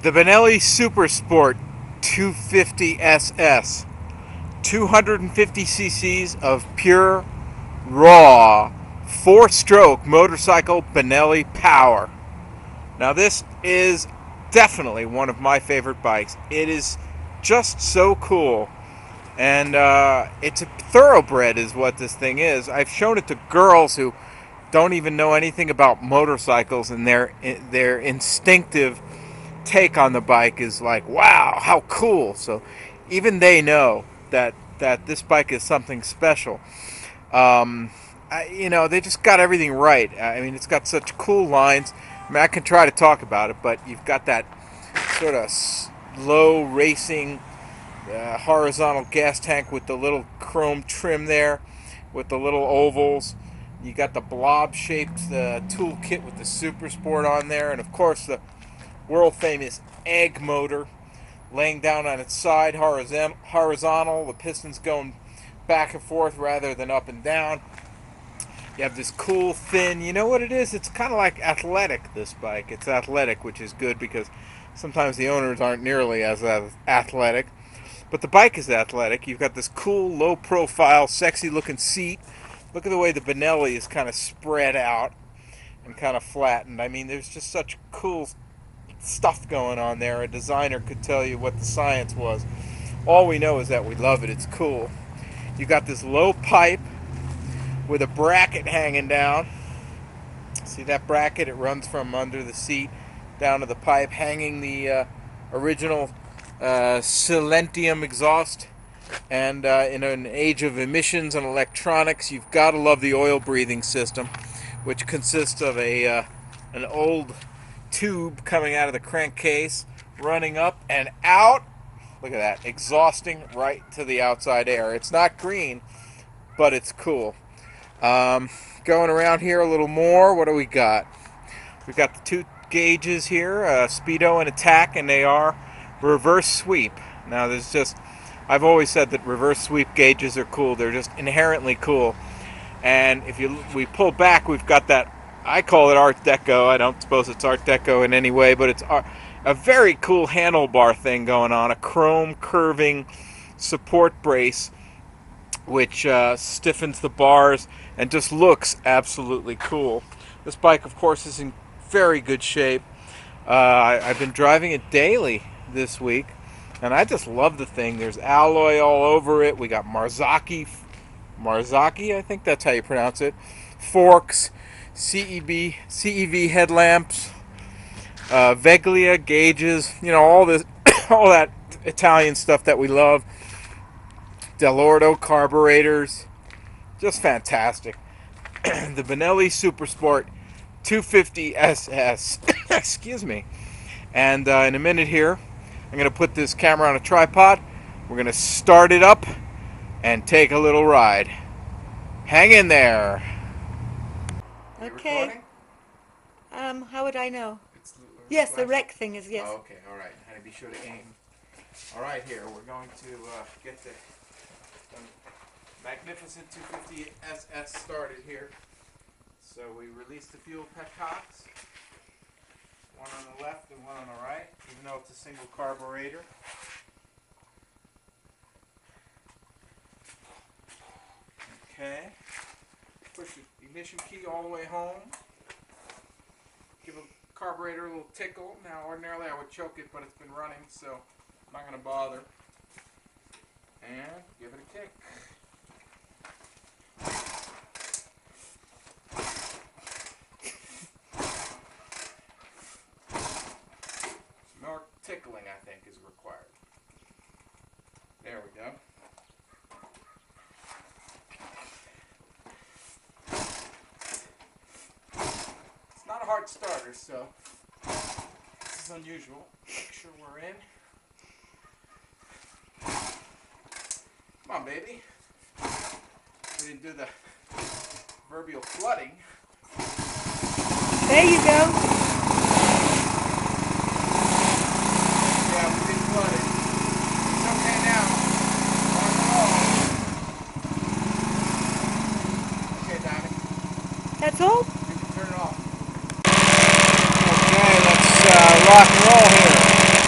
The Benelli Supersport 250Ss. 250 cc's of pure, raw, 4-stroke motorcycle Benelli power. Now this is definitely one of my favorite bikes. It is just so cool. And it's a thoroughbred is what this thing is. I've shown it to girls who don't even know anything about motorcycles, and their instinctive take on the bike is like, wow, how cool. So even they know that this bike is something special. They just got everything right. I mean, it's got such cool lines. I mean, I can try to talk about it, but you've got that sort of slow racing horizontal gas tank with the little chrome trim there, with the little ovals. You got the blob-shaped toolkit with the Supersport on there, and of course the world-famous egg motor laying down on its side, horizontal, the pistons going back and forth rather than up and down. You have this cool, thin, you know what it is? It's kind of like athletic, this bike. It's athletic, which is good because sometimes the owners aren't nearly as athletic. But the bike is athletic. You've got this cool, low-profile, sexy-looking seat. Look at the way the Benelli is kind of spread out and kind of flattened. I mean, there's just such cool stuff going on there. A designer could tell you what the science was. All we know is that we love it. It's cool. You got this low pipe with a bracket hanging down. See that bracket? It runs from under the seat down to the pipe, hanging the original Silentium exhaust. And in an age of emissions and electronics, you've got to love the oil breathing system, which consists of an old tube coming out of the crankcase, running up and out. Look at that, exhausting right to the outside air. It's not green, but it's cool. Going around here a little more, what do we got? We've got the two gauges here, Speedo and Attack, and they are reverse sweep. Now I've always said that reverse sweep gauges are cool. They're just inherently cool. And if we pull back, we've got that, I call it Art Deco. I don't suppose it's Art Deco in any way, but it's a very cool handlebar thing going on. A chrome curving support brace which stiffens the bars and just looks absolutely cool. This bike, of course, is in very good shape. I've been driving it daily this week, and I just love the thing. There's alloy all over it. We got Marzocchi, I think that's how you pronounce it, forks, CEV headlamps, Veglia gauges, you know, all that Italian stuff that we love. Dell'Orto carburetors, just fantastic. The Benelli Supersport 250Ss. Excuse me. And in a minute here, I'm going to put this camera on a tripod. We're going to start it up and take a little ride. Hang in there. Okay. How would I know? Yes, the rec thing is, yes. Oh, okay, all right. Honey, be sure to aim. All right, here, we're going to get the magnificent 250Ss started here. So we release the fuel petcocks, one on the left and one on the right, even though it's a single carburetor. Okay, push the ignition key all the way home. Give a carburetor a little tickle. Now ordinarily I would choke it, but it's been running, so I'm not going to bother. And give it a kick. More tickling, I think, is required. There we go. It's not a hard starter, so this is unusual. Make sure we're in. Come on, baby. We didn't do the proverbial flooding. There you go. Yeah, we did flood it. It's okay now. Okay, Donnie. That's all? You can turn it off. Okay, let's rock and roll here.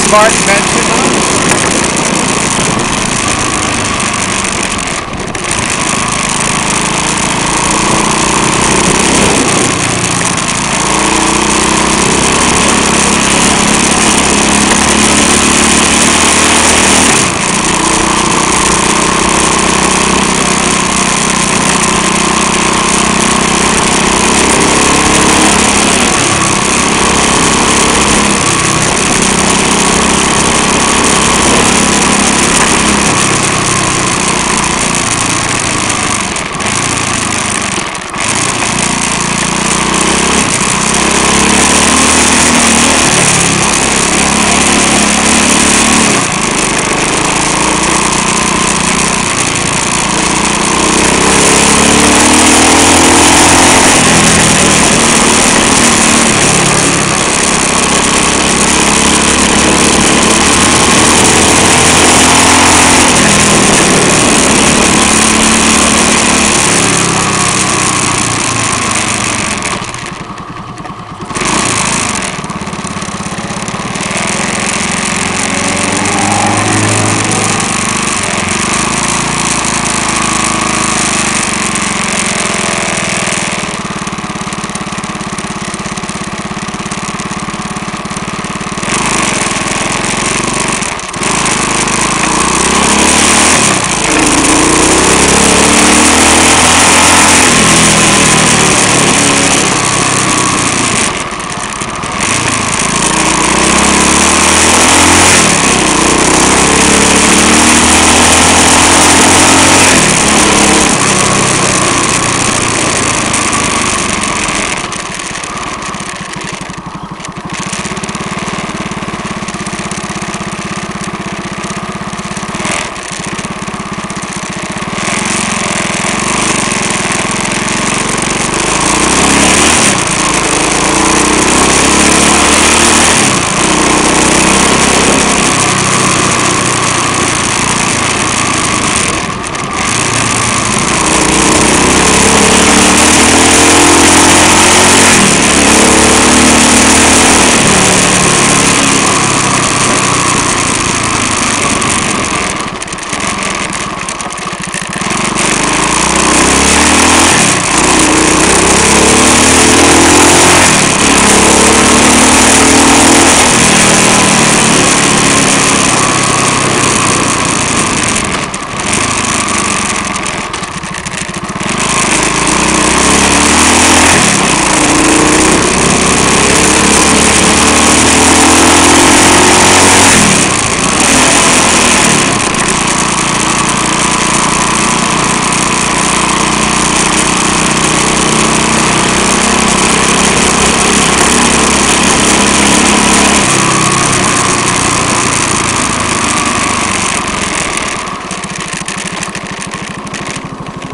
smart invention, huh?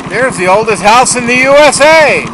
There's the oldest house in the USA.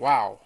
Wow.